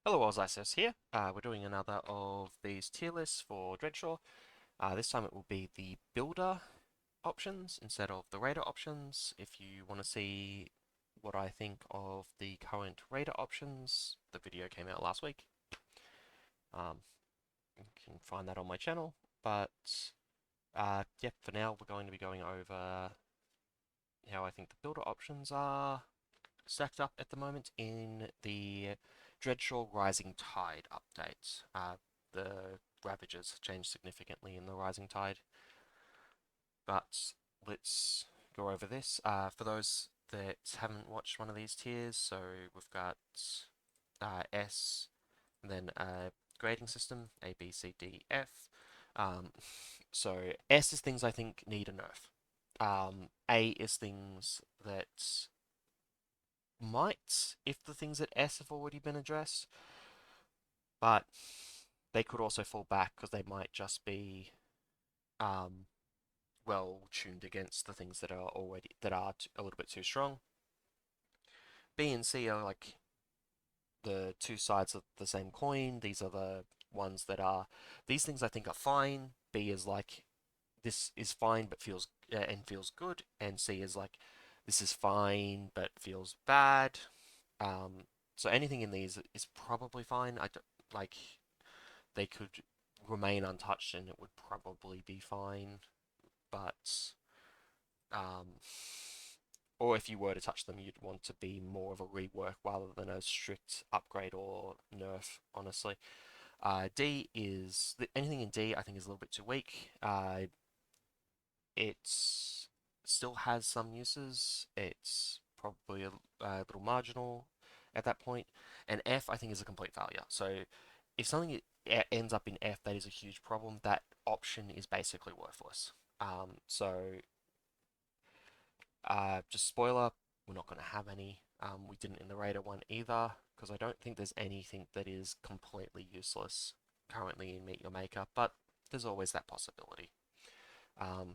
Hello, Ozaisos here. We're doing another of these tier lists for Dreadshaw. This time it will be the builder options instead of the raider options. If you want to see what I think of the current raider options, the video came out last week. Um, you can find that on my channel. But yeah, for now we're going to be going over how I think the builder options are stacked up at the moment in the Dreadshaw Rising Tide update. The Ravages changed significantly in the Rising Tide, but let's go over this. For those that haven't watched one of these tiers, so we've got S, and then a grading system, A, B, C, D, F. Um, so S is things I think need a nerf. A is things that might if the things at S have already been addressed, but they could also fall back because they might just be um, well tuned against the things that are already a little bit too strong. B and C are like the two sides of the same coin. These are the ones that are these things I think are fine. B is like this is fine but feels good, and C is like this is fine but feels bad. Um, so anything in these is probably fine. I don't, like they could remain untouched and it would probably be fine. But um, or if you were to touch them, you'd want to be more of a rework rather than a strict upgrade or nerf. Honestly, D is anything in D I think is a little bit too weak. It still has some uses. It's probably a little marginal at that point. And F, I think, is a complete failure. So if something ends up in F, that is a huge problem. That option is basically worthless. Just spoiler, we're not going to have any. We didn't in the Raider one either, because I don't think there's anything that is completely useless currently in Meet Your Maker, but there's always that possibility.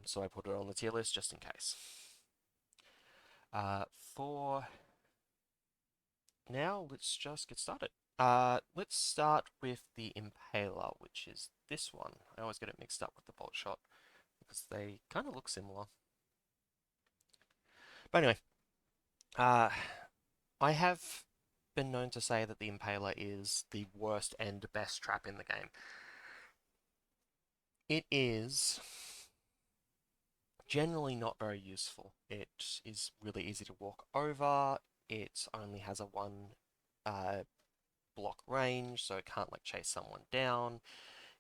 So I put it on the tier list just in case. For now, let's just get started. Let's start with the Impaler, which is this one. I always get it mixed up with the Bolt Shot because they kind of look similar. But anyway, uh, I have been known to say that the Impaler is the worst and best trap in the game. It is generally not very useful. It is really easy to walk over. It only has a one uh, block range, so it can't like chase someone down.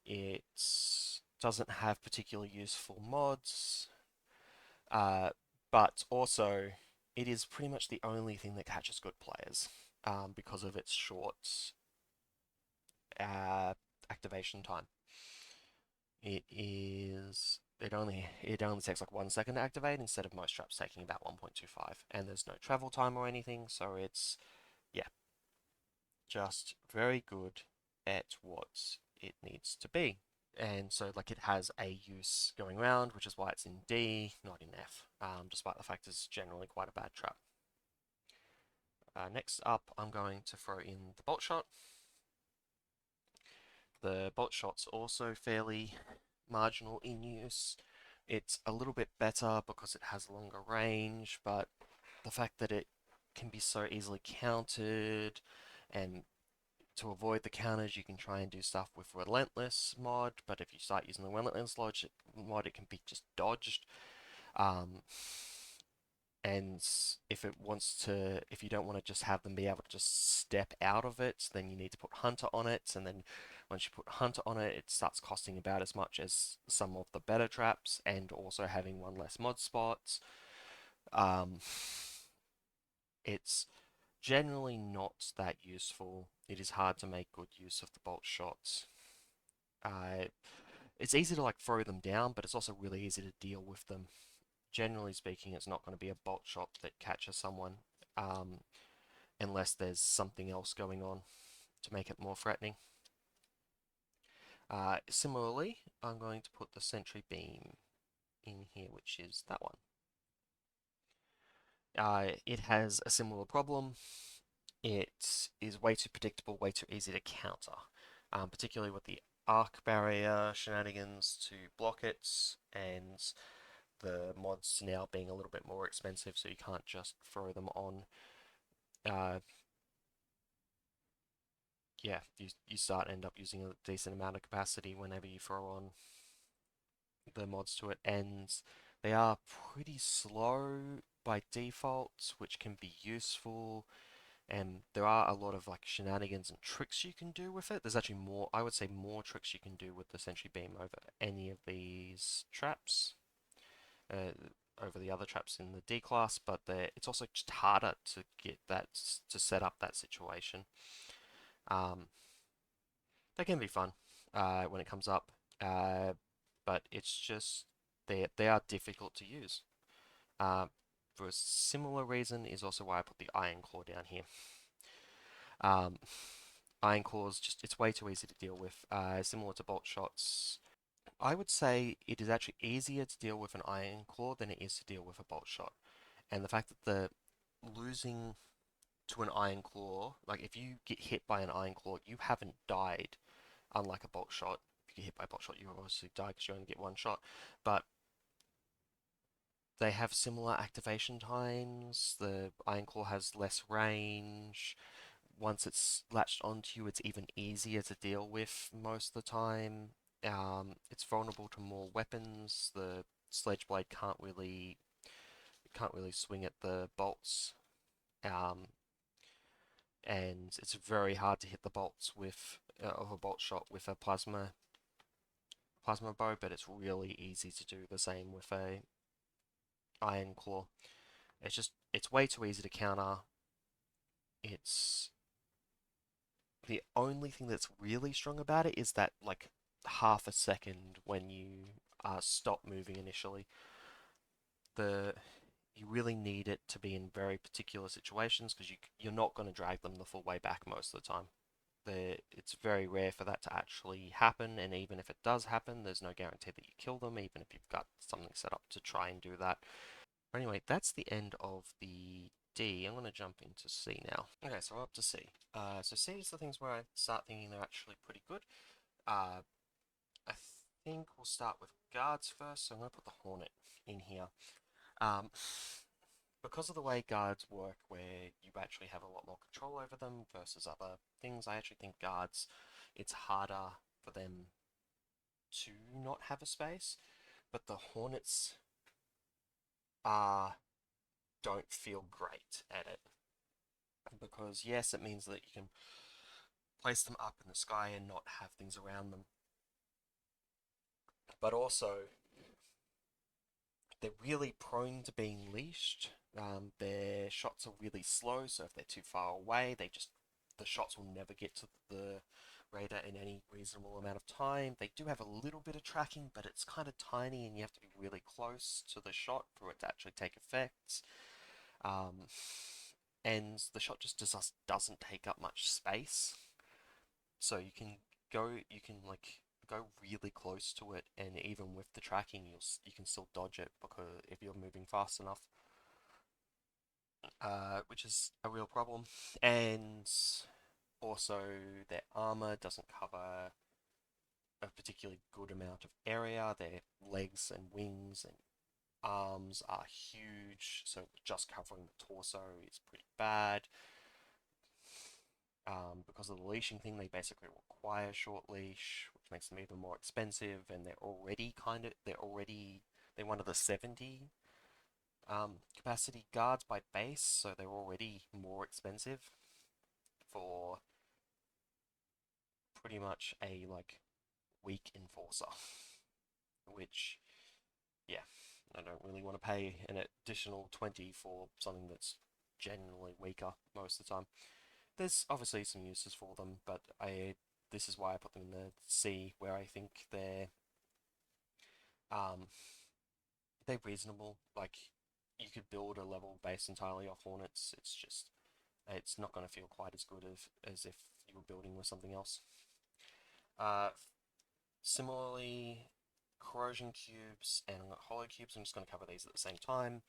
It doesn't have particularly useful mods, uh, but also it is pretty much the only thing that catches good players because of its short uh, activation time. It only takes like 1 second to activate instead of most traps taking about 1.25, and there's no travel time or anything, so it's yeah, just very good at what it needs to be. And so like it has a use going around, which is why it's in D, not in F, despite the fact it's generally quite a bad trap. Next up, I'm going to throw in the Bolt Shot. The Bolt Shot's also fairly marginal in use. It's a little bit better because it has longer range, but the fact that it can be so easily countered, and to avoid the counters you can try and do stuff with Relentless mod, but if you start using the Relentless mod it can be just dodged. Um, and if you don't want to just have them be able to just step out of it, then you need to put Hunter on it, and then once you put Hunter on it, it starts costing about as much as some of the better traps, and also having one less mod spot. Um, it's generally not that useful. It is hard to make good use of the bolt shots. Uh, it's easy to like throw them down, but it's also really easy to deal with them. Generally speaking, it's not going to be a bolt shot that catches someone um, unless there's something else going on to make it more threatening. Similarly, I'm going to put the sentry beam in here, which is that one. It has a similar problem. it is way too predictable, way too easy to counter, particularly with the arc barrier shenanigans to block it, and the mods now being a little bit more expensive, so you can't just throw them on. Uh, yeah, you start end up using a decent amount of capacity whenever you throw on the mods to it, and they are pretty slow by default, which can be useful. And there are a lot of like shenanigans and tricks you can do with it. There's actually more, I would say, more tricks you can do with the Sentry Beam over any of these traps, uh, over the other traps in the D class, but it's also just harder to get that to set up that situation. Um, they can be fun when it comes up, uh, but it's just they are difficult to use. Uh, for a similar reason is also why I put the Iron Claw down here. Um, Iron Claws, just it's way too easy to deal with. Similar to Bolt Shots, I would say it is actually easier to deal with an Iron Claw than it is to deal with a Bolt Shot. And the fact that the losing to an Iron Claw, like if you get hit by an Iron Claw, you haven't died, unlike a Bolt Shot. If you get hit by a Bolt Shot, you obviously die because you only get one shot. But they have similar activation times. The Iron Claw has less range. Once it's latched onto you, it's even easier to deal with most of the time. It's vulnerable to more weapons. The Sledge Blade can't really swing at the bolts, um, and it's very hard to hit the bolts with of a bolt shot with a plasma bow. But it's really easy to do the same with a Iron Claw. It's way too easy to counter. It's the only thing that's really strong about it is that like half a second when you stop moving initially. The You really need it to be in very particular situations because you're not going to drag them the full way back most of the time. It's very rare for that to actually happen, and even if it does happen, there's no guarantee that you kill them, even if you've got something set up to try and do that. Anyway, that's the end of the D. I'm going to jump into C now. Okay, so we're up to C. So C is the things where I start thinking they're actually pretty good. Uh, I think we'll start with guards first, so I'm going to put the Hornet in here. Um, because of the way guards work, where you actually have a lot more control over them versus other things, I actually think guards, it's harder for them to not have a space, but the Hornets are don't feel great at it. Because yes, it means that you can place them up in the sky and not have things around them. But also, they're really prone to being leashed. Their shots are really slow, so if they're too far away, the shots will never get to the radar in any reasonable amount of time. They do have a little bit of tracking, but it's kind of tiny, and you have to be really close to the shot for it to actually take effect. Um, and the shot just doesn't take up much space, so you can like go really close to it, and even with the tracking, you can still dodge it because if you're moving fast enough, which is a real problem. And also, their armor doesn't cover a particularly good amount of area. Their legs and wings and arms are huge, so just covering the torso is pretty bad. Because of the leashing thing, they basically require short leash, which makes them even more expensive, and they're one of the 70 capacity guards by base, so they're already more expensive for pretty much a like weak enforcer, which yeah, I don't really want to pay an additional 20 for something that's generally weaker most of the time. There's obviously some uses for them, but this is why I put them in the C, where I think um they're reasonable. Like you could build a level based entirely off Hornets. It's not going to feel quite as good as if you were building with something else. Uh, Similarly, corrosion cubes and hollow cubes. I'm just going to cover these at the same time.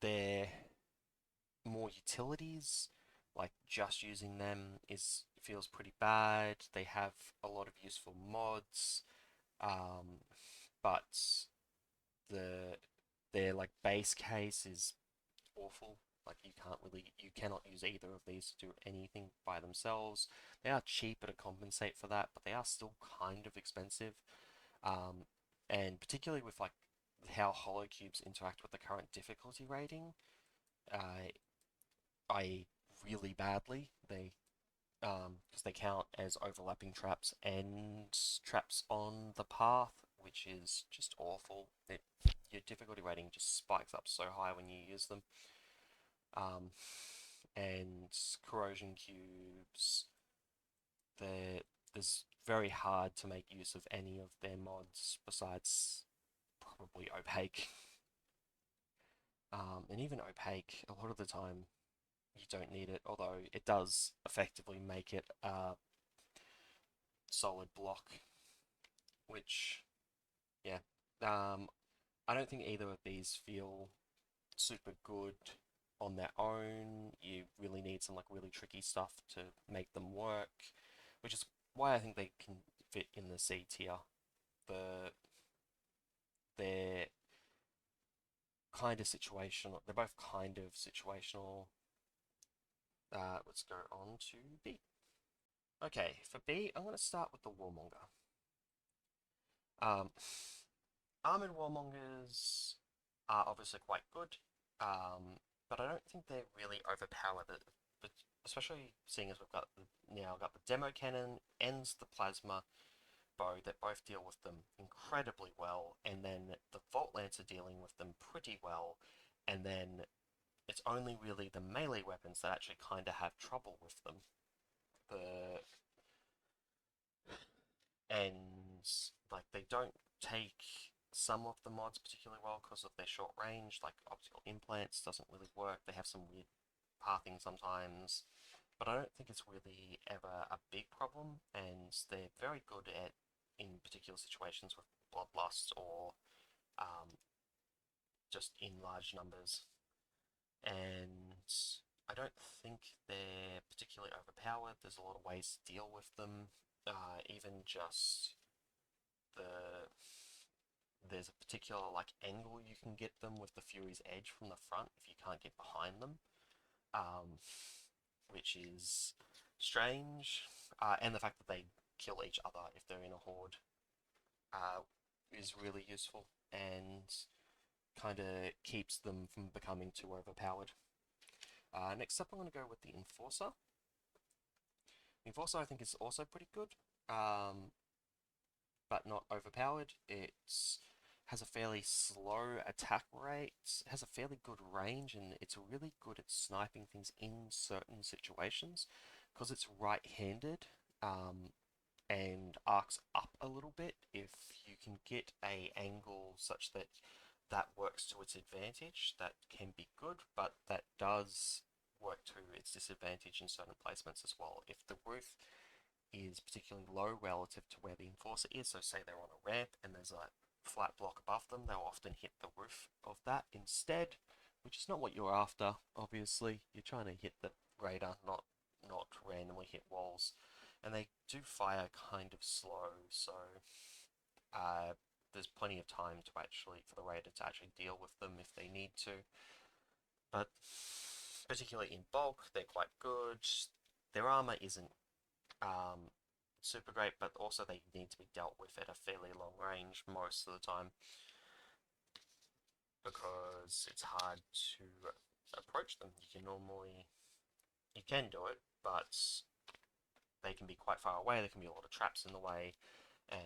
They're more utilities. like just using them is feels pretty bad. They have a lot of useful mods, but the their like base case is awful. Like you cannot use either of these to do anything by themselves. They are cheaper to compensate for that, but they are still kind of expensive. Um, and particularly with like how holocubes interact with the current difficulty rating, uh, I really badly. Because they count as overlapping traps and traps on the path, which is just awful. Your difficulty rating just spikes up so high when you use them. Um, and corrosion cubes, there's very hard to make use of any of their mods besides probably opaque. And even opaque, a lot of the time you don't need it, although it does effectively make it a solid block, which, yeah, I don't think either of these feel super good on their own. You really need some like really tricky stuff to make them work, which is why I think they can fit in the C tier. The they're kind of situational. They're both kind of situational. Let's go on to B. Okay, for B, I'm going to start with the Warmonger. Um, Armored Warmongers are obviously quite good, but I don't think they're really overpowered. But especially seeing as we've now got the Demo Cannon and the Plasma Bow that both deal with them incredibly well, and then the Vault Lancer dealing with them pretty well, and then it's only really the melee weapons that actually kind of have trouble with them. The and like they don't take some of the mods particularly well because of their short range, like optical implants doesn't really work. They have some weird pathing sometimes, but I don't think it's really ever a big problem, and they're very good at in particular situations with bloodlust or just in large numbers. And I don't think they're particularly overpowered. There's a lot of ways to deal with them. Even just the there's a particular like angle you can get them with the Fury's Edge from the front if you can't get behind them, um, which is strange. And the fact that they kill each other if they're in a horde is really useful and kind of keeps them from becoming too overpowered. Next up, I'm going to go with the Enforcer. The Enforcer I think is also pretty good, but not overpowered. It has a fairly slow attack rate, has a fairly good range, and it's really good at sniping things in certain situations because it's right-handed and arcs up a little bit. If you can get a angle such that that works to its advantage, that can be good, but that does work to its disadvantage in certain placements as well. If the roof is particularly low relative to where the Enforcer is, so say they're on a ramp and there's a flat block above them, they'll often hit the roof of that instead, which is not what you're after, obviously. You're trying to hit the radar, not randomly hit walls. And they do fire kind of slow, so there's plenty of time to actually, for the raider to actually deal with them if they need to. But particularly in bulk, they're quite good. Their armor isn't super great, but also they need to be dealt with at a fairly long range most of the time because it's hard to approach them. You can do it, but they can be quite far away. There can be a lot of traps in the way, and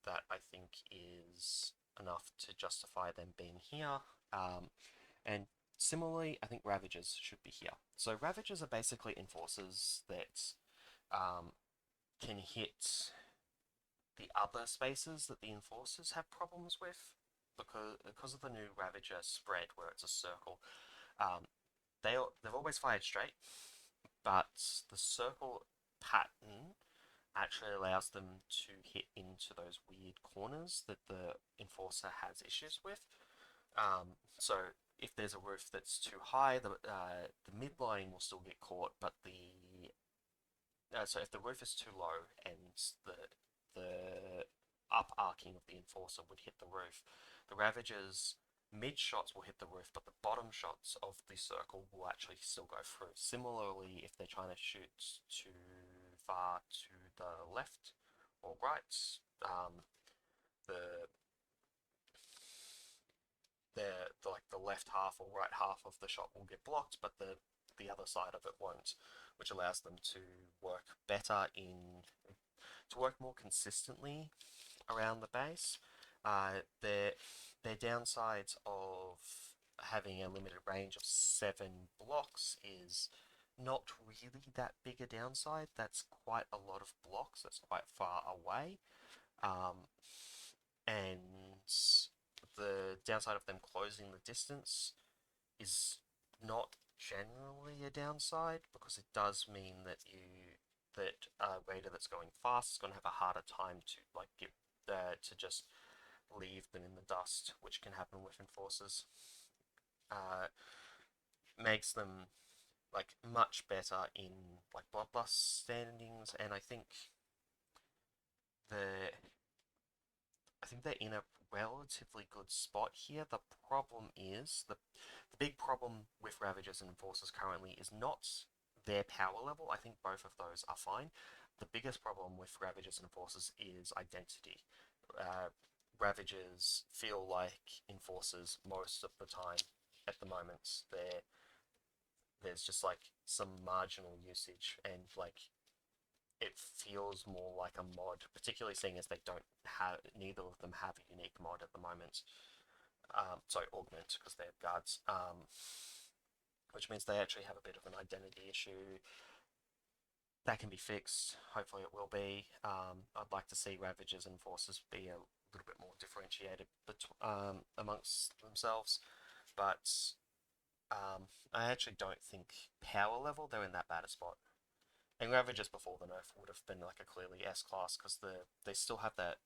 that I think is enough to justify them being here. And similarly, I think Ravagers should be here. So Ravagers are basically enforcers that can hit the other spaces that the enforcers have problems with because of the new Ravager spread where it's a circle. Um, they've always fired straight, but the circle pattern actually allows them to hit into those weird corners that the enforcer has issues with. So if there's a roof that's too high, the midlining will still get caught, but so if the roof is too low and the up arcing of the Enforcer would hit the roof, the Ravager's mid shots will hit the roof, but the bottom shots of the circle will actually still go through. Similarly, if they're trying to shoot too far to the left or right, the like the left half or right half of the shot will get blocked, but the other side of it won't, which allows them to work better to work more consistently around the base. Their downsides of having a limited range of 7 blocks is not really that big a downside. That's quite a lot of blocks. That's quite far away. And the downside of them closing the distance is not generally a downside, because it does mean that a raider that's going fast is going to have a harder time to get to just leave them in the dust, which can happen with Enforcers. Makes them much better in Bloodlust standings, and I think they're in a relatively good spot here. The problem is the big problem with Ravagers and Enforcers currently is not their power level. I think both of those are fine. The biggest problem with Ravagers and Enforcers is identity. Ravagers feel like Enforcers most of the time at the moment. There's just some marginal usage, and it feels more like a mod, particularly seeing as neither of them have a unique mod at the moment. Sorry, augment, because they're guards, which means they actually have a bit of an identity issue. That can be fixed. Hopefully it will be. I'd like to see Ravagers and Enforcers be a little bit more differentiated amongst themselves, but I actually don't think power level they're in that bad a spot. And Ravagers before the nerf would have been a clearly S class, because they still have that.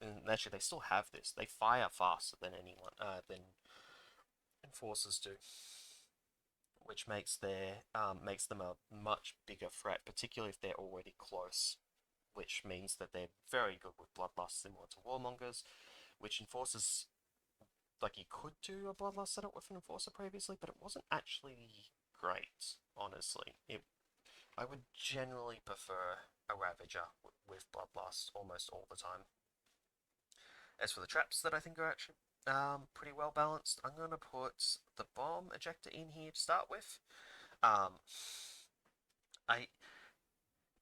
And actually, they still have this. They fire faster than anyone than Enforcers do, which makes them a much bigger threat, particularly if they're already close. Which means that they're very good with Bloodlust, similar to Warmongers, which Enforcers. You could do a Bloodlust setup with an Enforcer previously, but it wasn't actually great, honestly. I would generally prefer a Ravager with Bloodlust almost all the time. As for the traps that I think are actually pretty well balanced, I'm going to put the bomb ejector in here to start with. I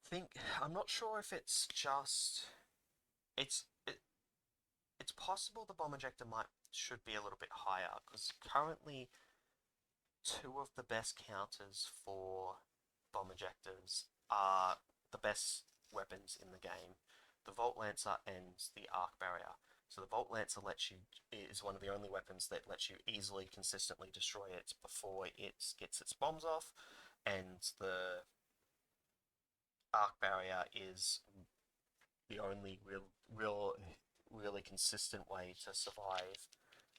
think, I'm not sure if it's just, it's possible the bomb ejector should be a little bit higher, because currently 2 of the best counters for bomb ejectors are the best weapons in the game: the Volt Lancer and the Arc Barrier. So the Volt Lancer is one of the only weapons that lets you easily, consistently destroy it before it gets its bombs off, and the Arc Barrier is the only really consistent way to survive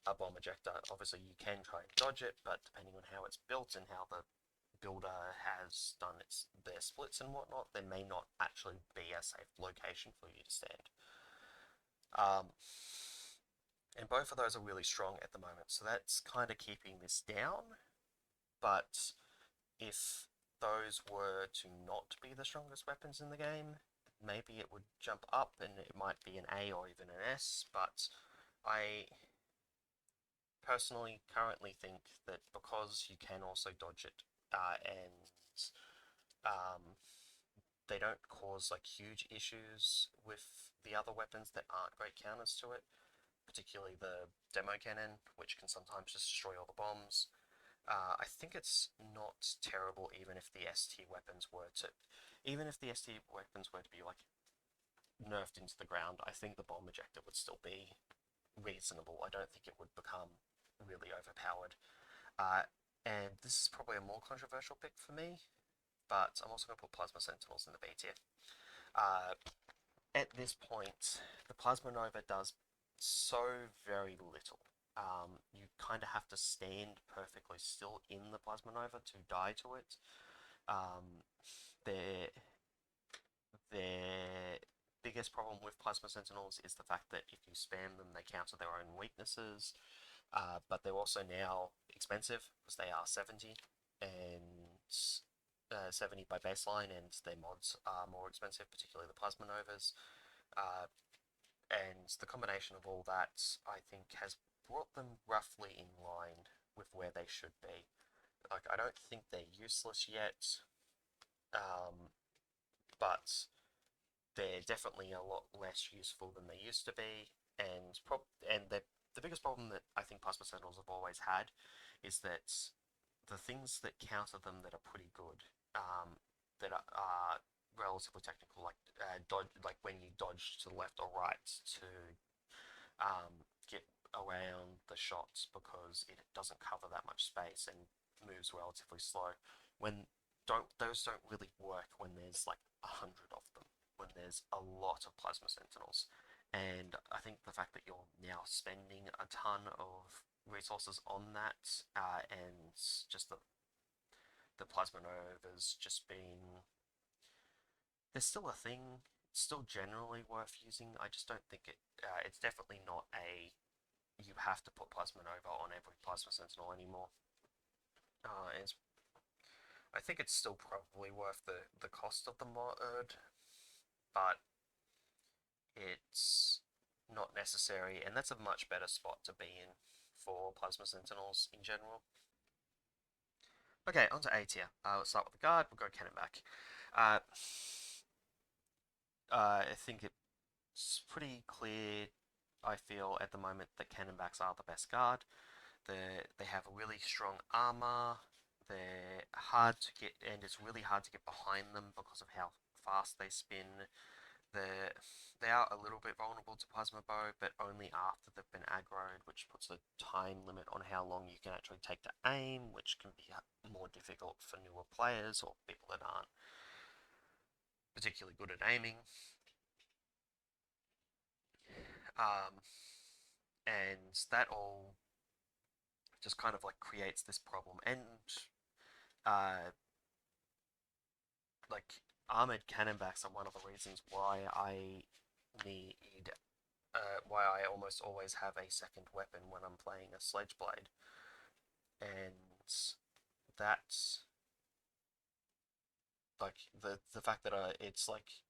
a bomb ejector. Obviously, you can try and dodge it, but depending on how it's built and how the builder has done their splits and whatnot, there may not actually be a safe location for you to stand. And both of those are really strong at the moment, so that's kind of keeping this down. But if those were to not be the strongest weapons in the game, maybe it would jump up and it might be an A or even an S, but I personally currently think that because you can also dodge it, and they don't cause huge issues with the other weapons that aren't great counters to it, particularly the demo cannon, which can sometimes just destroy all the bombs. I think it's not terrible even if the ST weapons were to be nerfed into the ground. I think the bomb ejector would still be reasonable. I don't think it would become really overpowered. And this is probably a more controversial pick for me, but I'm also going to put Plasma Sentinels in the B tier. At this point, the Plasma Nova does so very little. you kind of have to stand perfectly still in the Plasma Nova to die to it. Um, their their biggest problem with Plasma Sentinels is the fact that if you spam them, they counter their own weaknesses. But they're also now expensive because they are 70 and 70 by baseline, and their mods are more expensive, particularly the Plasma Novas. Uh, and the combination of all that, I think, has brought them roughly in line with where they should be. Like, I don't think they're useless yet, but they're definitely a lot less useful than they used to be. And the biggest problem that I think Plasma Sentinels have always had is that the things that counter them that are pretty good, that are relatively technical, like dodge, like when you dodge to the left or right to get around the shots because it doesn't cover that much space and moves relatively slow. When don't those don't really work when there's like 100 of them. When there's a lot of Plasma Sentinels, and I think the fact that you're now spending a ton of resources on that, and just the Plasma Novas just being there's still a thing. It's still generally worth using. I just don't think it's definitely not a you have to put Plasma Nova on every Plasma Sentinel anymore. It's, I think it's still probably worth the cost of the mod, but it's not necessary, and that's a much better spot to be in for Plasma Sentinels in general. Okay, on to A tier. Let's start with the guard, we'll go cannon back. Uh, I think it's pretty clear, I feel, at the moment that Cannonbacks are the best guard. They have a really strong armor. They're hard to get, and it's really hard to get behind them because of how fast they spin. They are a little bit vulnerable to Plasma Bow, but only after they've been aggroed, which puts a time limit on how long you can actually take to aim, which can be more difficult for newer players or people that aren't particularly good at aiming. Um, and that all just kind of like creates this problem. And uh, like armored cannonbacks are one of the reasons why I need why I almost always have a second weapon when I'm playing a sledge blade, and that's like the fact that it's like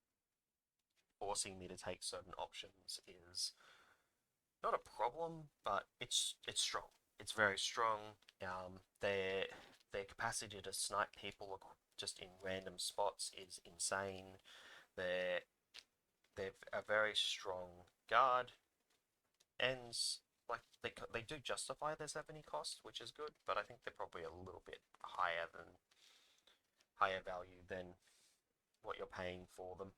forcing me to take certain options is not a problem, but it's strong. It's very strong. Their capacity to snipe people just in random spots is insane. They're they're a very strong guard, and like they do justify their 70 cost, which is good. But I think they're probably a little bit higher value than what you're paying for them.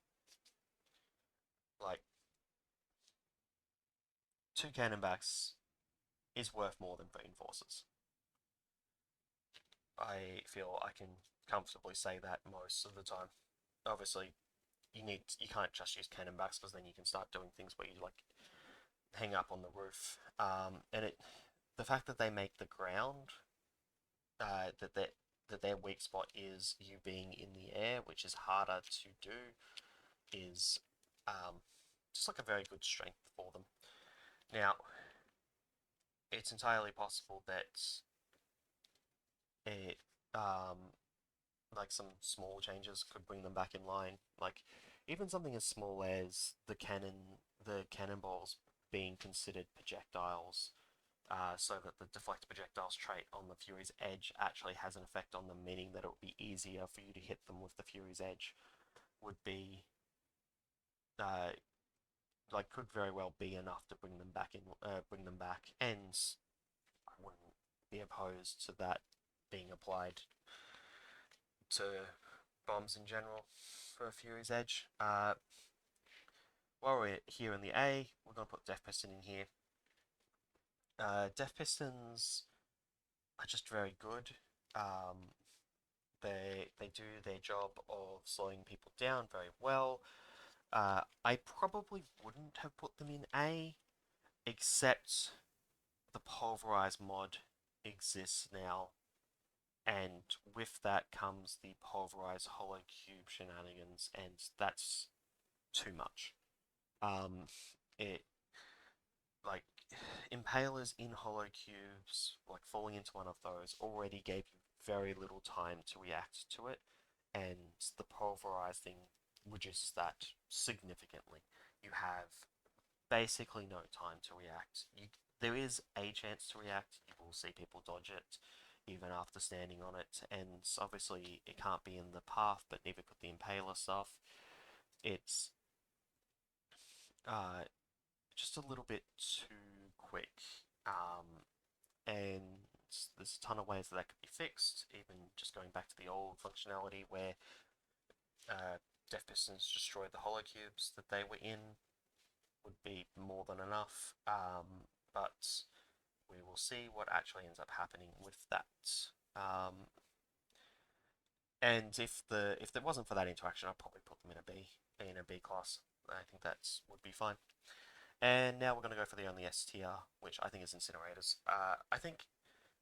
Like two cannonbacks is worth more than 3 enforcers. I feel I can comfortably say that most of the time. Obviously, you can't just use cannonbacks because then you can start doing things where you like hang up on the roof. And the fact that they make the ground that their weak spot is you being in the air, which is harder to do, is just like a very good strength for them. Now, it's entirely possible that it like some small changes could bring them back in line. Like even something as small as the cannonballs being considered projectiles, so that the deflect projectiles trait on the Fury's Edge actually has an effect on them, meaning that it would be easier for you to hit them with the Fury's Edge, would be uh, like could very well be enough to bring them back bring them back, and I wouldn't be opposed to that being applied to bombs in general for Fury's Edge. While we're here in the A, we're going to put Death Piston in here. Death Pistons are just very good. They do their job of slowing people down very well. I probably wouldn't have put them in A, except the Pulverize mod exists now, and with that comes the Pulverize Hollow Cube shenanigans, and that's too much. It like impalers in hollow cubes, like falling into one of those, already gave you very little time to react to it, and the pulverizing reduces that significantly. You have basically no time to react. There is a chance to react. You will see people dodge it even after standing on it, and obviously it can't be in the path, but neither could the impaler stuff. It's uh, just a little bit too quick. And there's a ton of ways that that could be fixed, even just going back to the old functionality where Death Pistons destroyed the hollow cubes that they were in would be more than enough. But we will see what actually ends up happening with that. And if there wasn't for that interaction, I'd probably put them in a B class. I think that would be fine. And now we're going to go for the only S tier, which I think is Incinerators. I think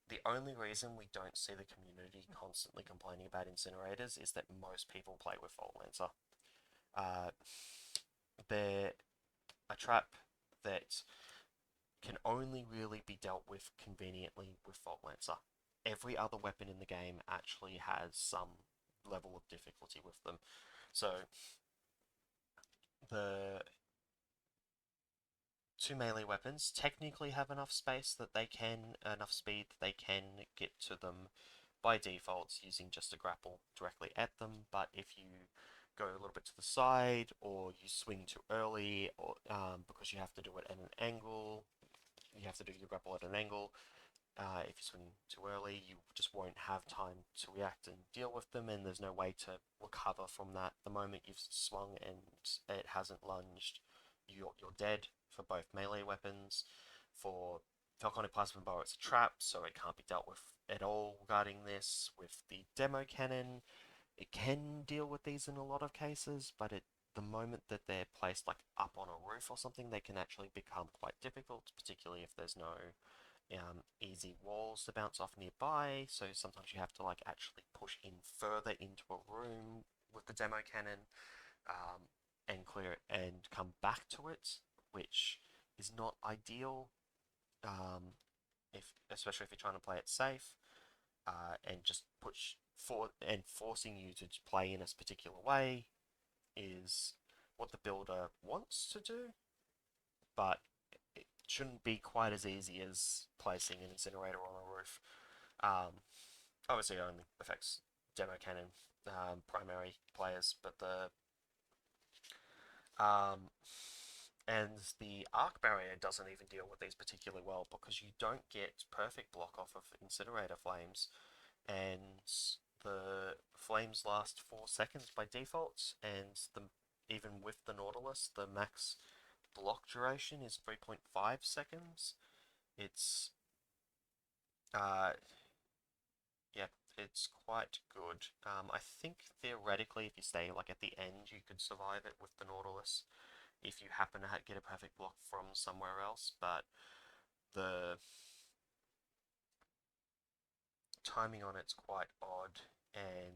the only reason we don't see the community constantly complaining about Incinerators is that most people play with Volt Lancer. They're a trap that can only really be dealt with conveniently with Volt Lancer. Every other weapon in the game actually has some level of difficulty with them. So the two melee weapons technically have enough space that they can, enough speed that they can get to them by default using just a grapple directly at them, but if you go a little bit to the side or you swing too early or because you have to do it at an angle, you have to do your grapple at an angle. If you swing too early, you just won't have time to react and deal with them, and there's no way to recover from that. The moment you've swung and it hasn't lunged, you're dead for both melee weapons. For Falconic Plasma Bow, it's a trap, so it can't be dealt with at all regarding this. With the Demo Cannon, it can deal with these in a lot of cases, but the moment that they're placed like up on a roof or something, they can actually become quite difficult, particularly if there's no easy walls to bounce off nearby, so sometimes you have to like actually push in further into a room with the Demo Cannon and clear it and come back to it, which is not ideal, especially if you're trying to play it safe, and just forcing you to play in a particular way is what the builder wants to do, but it shouldn't be quite as easy as placing an incinerator on a roof. Obviously, it only affects Demo Cannon primary players, but and the arc barrier doesn't even deal with these particularly well because you don't get perfect block off of incinerator flames, and the flames last 4 seconds by default, and even with the Nautilus, the max block duration is 3.5 seconds. It's yeah, it's quite good. I think theoretically, if you stay like at the end, you could survive it with the Nautilus if you happen to get a perfect block from somewhere else, but the timing on it's quite odd, and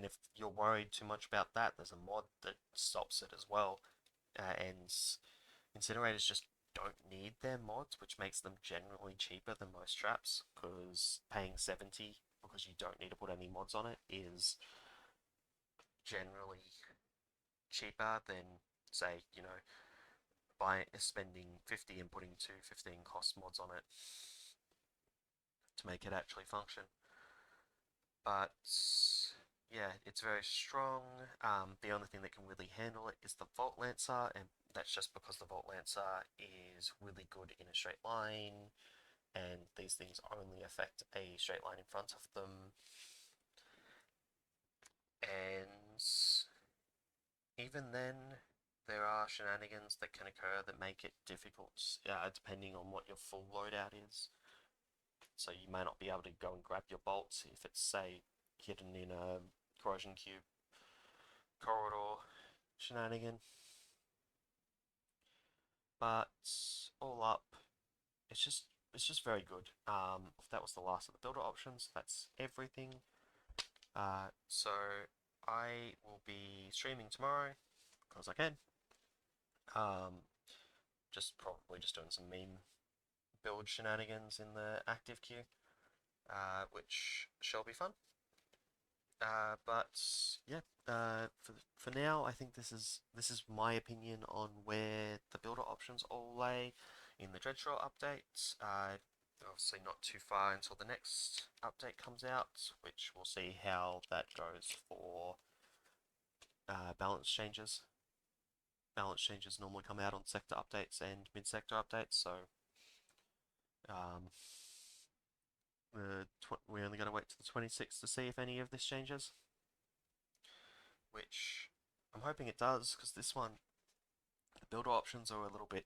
if you're worried too much about that, there's a mod that stops it as well, and incinerators just don't need their mods, which makes them generally cheaper than most traps, because paying 70 because you don't need to put any mods on it is generally cheaper than, say, spending 50 and putting 215 cost mods on it to make it actually function. But yeah, it's very strong. The only thing that can really handle it is the Volt Lancer, and that's just because the Volt Lancer is really good in a straight line, and these things only affect a straight line in front of them. And even then, there are shenanigans that can occur that make it difficult, depending on what your full loadout is. So you may not be able to go and grab your bolts if it's, say, hidden in a corrosion cube corridor shenanigan. But all up, it's just very good. If that was the last of the builder options, that's everything. So I will be streaming tomorrow because I can. Um, just probably just doing some meme build shenanigans in the active queue, which shall be fun. But yeah, for now, I think this is my opinion on where the builder options all lay in the Dreadshore update. Obviously not too far until the next update comes out, which we'll see how that goes for balance changes. Balance changes normally come out on sector updates and mid-sector updates, so um, we're only going to wait to the 26th to see if any of this changes, which I'm hoping it does, because this one, the builder options are a little bit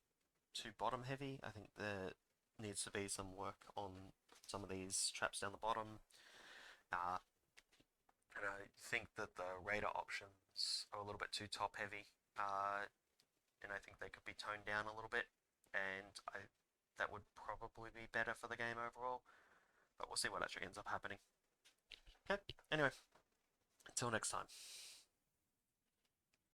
too bottom heavy. I think there needs to be some work on some of these traps down the bottom. Uh, and I think that the Raider options are a little bit too top heavy, and I think they could be toned down a little bit, and that would probably be better for the game overall, but we'll see what actually ends up happening. Okay, anyway, until next time.